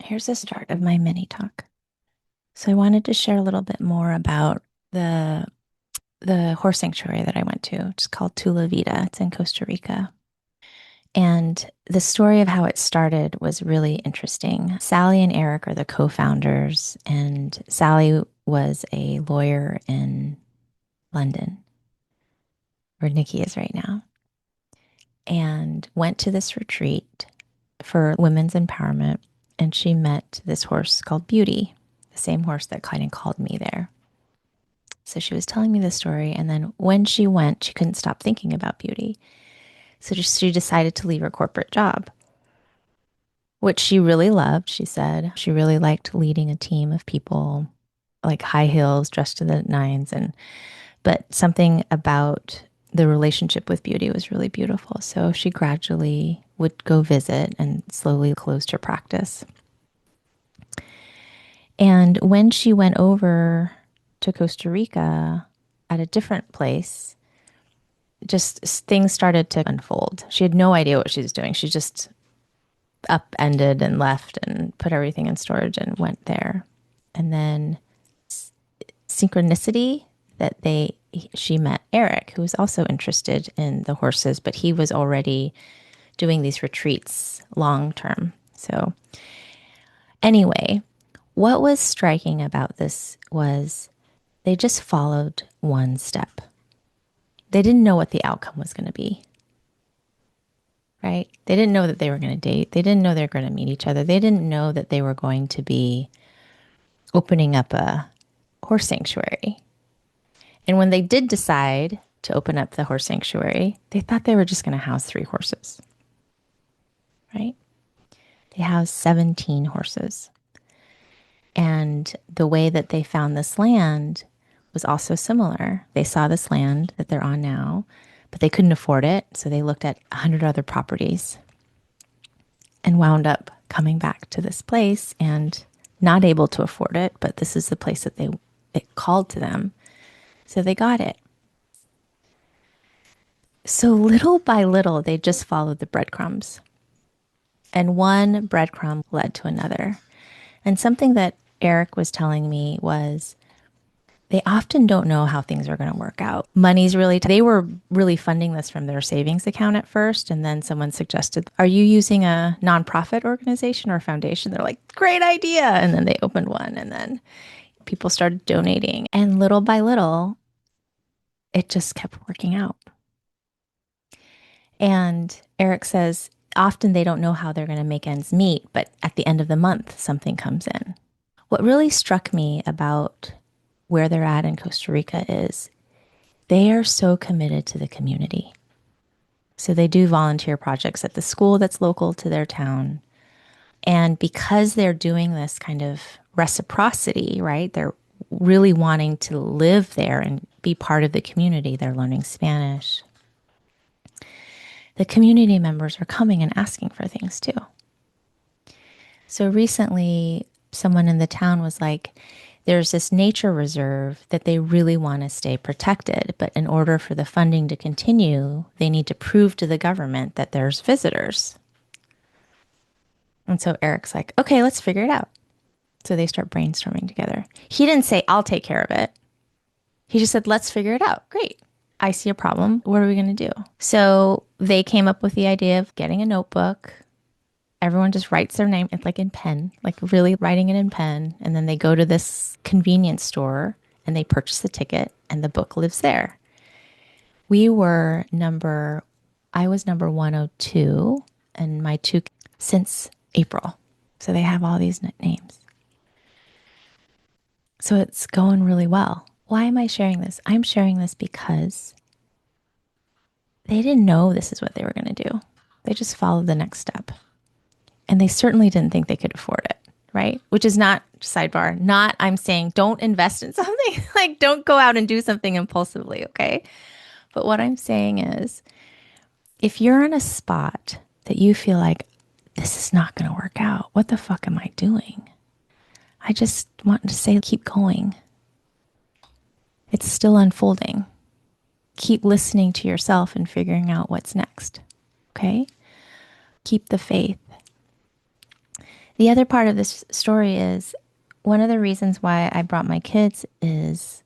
Here's the start of my mini talk. So I wanted to share a little bit more about the the horse sanctuary that I went to. It's called Tula Vida. It's in Costa Rica. And the story of how it started was really interesting. Sally and Eric are the co-founders, and Sally was a lawyer in London, where Nikki is right now, and went to this retreat for women's empowerment. And she met this horse called Beauty, the same horse that kind of called me there. So she was telling me the story. And then when she went, she couldn't stop thinking about Beauty. So she decided to leave her corporate job, which she really loved. She said she really liked leading a team of people, like high heels, dressed to the nines. But something about the relationship with Beauty was really beautiful. So she gradually would go visit and slowly closed her practice. And when she went over to Costa Rica at a different place, just things started to unfold. She had no idea what she was doing. She just upended and left and put everything in storage and went there. And then synchronicity that she met Eric, who was also interested in the horses, but he was already doing these retreats long term. So anyway, what was striking about this was they just followed one step. They didn't know what the outcome was going to be, right? They didn't know that they were going to date. They didn't know they were going to meet each other. They didn't know that they were going to be opening up a horse sanctuary. And when they did decide to open up the horse sanctuary, they thought they were just going to house 3 horses, right? They housed 17 horses. And the way that they found this land was also similar. They saw this land that they're on now, but they couldn't afford it. So they looked at 100 other properties and wound up coming back to this place and not able to afford it. But this is the place that it called to them. So they got it. So little by little, they just followed the breadcrumbs. And one breadcrumb led to another. And something that Eric was telling me was they often don't know how things are going to work out. They were really funding this from their savings account at first. And then someone suggested, are you using a nonprofit organization or foundation? They're like, great idea. And then they opened one and then people started donating. And little by little, it just kept working out. And Eric says, often they don't know how they're going to make ends meet, but at the end of the month, something comes in. What really struck me about where they're at in Costa Rica is they are so committed to the community. So they do volunteer projects at the school that's local to their town. And because they're doing this kind of reciprocity, right? They're really wanting to live there and be part of the community. They're learning Spanish. The community members are coming and asking for things too. So recently, someone in the town was like, there's this nature reserve that they really want to stay protected. But in order for the funding to continue, they need to prove to the government that there's visitors. And so Eric's like, okay, let's figure it out. So they start brainstorming together. He didn't say, I'll take care of it. He just said, let's figure it out. Great. I see a problem. What are we going to do? So they came up with the idea of getting a notebook. Everyone just writes their name, it's like in pen, like really writing it in pen. And then they go to this convenience store and they purchase the ticket and the book lives there. I was number 102 and my two since April. So they have all these names. So it's going really well. Why am I sharing this? I'm sharing this because they didn't know this is what they were going to do. They just followed the next step. And they certainly didn't think they could afford it, right? Which is not, sidebar, not I'm saying don't invest in something. Like don't go out and do something impulsively, okay? But what I'm saying is if you're in a spot that you feel like this is not going to work out, what the fuck am I doing? I just want to say keep going. It's still unfolding. Keep listening to yourself and figuring out what's next, okay? Keep the faith. The other part of this story is one of the reasons why I brought my kids is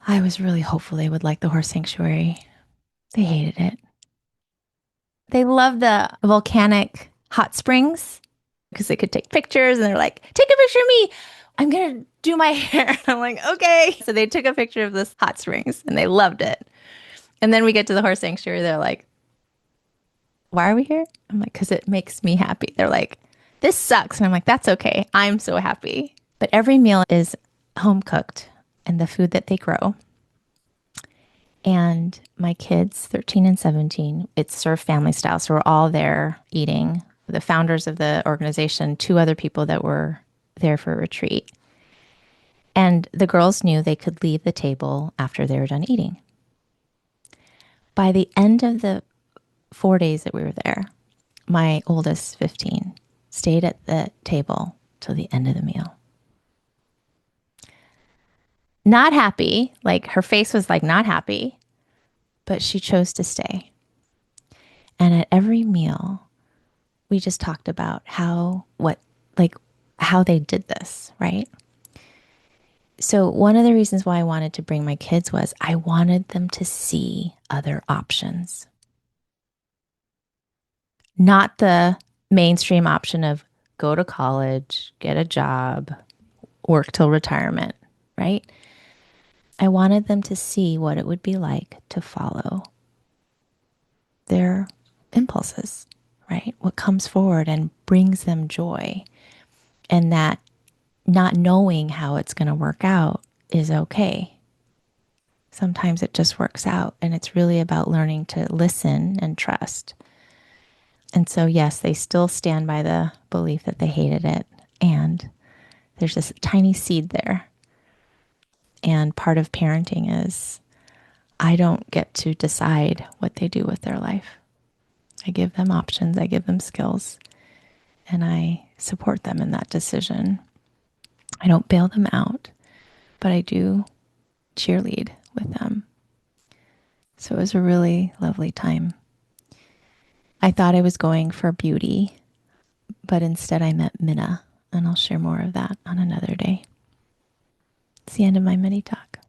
I was really hopeful they would like the horse sanctuary. They hated it. They love the volcanic hot springs because they could take pictures and they're like, take a picture of me. I'm going to do my hair. I'm like, okay. So they took a picture of this hot springs and they loved it. And then we get to the horse sanctuary. They're like, why are we here? I'm like, because it makes me happy. They're like, this sucks. And I'm like, that's okay. I'm so happy. But every meal is home cooked and the food that they grow. And my kids, 13 and 17, it's served family style. So we're all there eating. The founders of the organization, two other people that were there for a retreat. And the girls knew they could leave the table after they were done eating. By the end of the 4 days that we were there, my oldest, 15, stayed at the table till the end of the meal. Not happy, like her face was like not happy, but she chose to stay. And at every meal, we just talked about how they did this, right? So one of the reasons why I wanted to bring my kids was I wanted them to see other options. Not the mainstream option of go to college, get a job, work till retirement, right? I wanted them to see what it would be like to follow their impulses, right? What comes forward and brings them joy. And that not knowing how it's going to work out is okay. Sometimes it just works out. And it's really about learning to listen and trust. And so, yes, they still stand by the belief that they hated it. And there's this tiny seed there. And part of parenting is I don't get to decide what they do with their life. I give them options, I give them skills, and I support them in that decision. I don't bail them out, but I do cheerlead with them. So it was a really lovely time. I thought I was going for beauty, but instead I met Minna, and I'll share more of that on another day. It's the end of my mini talk.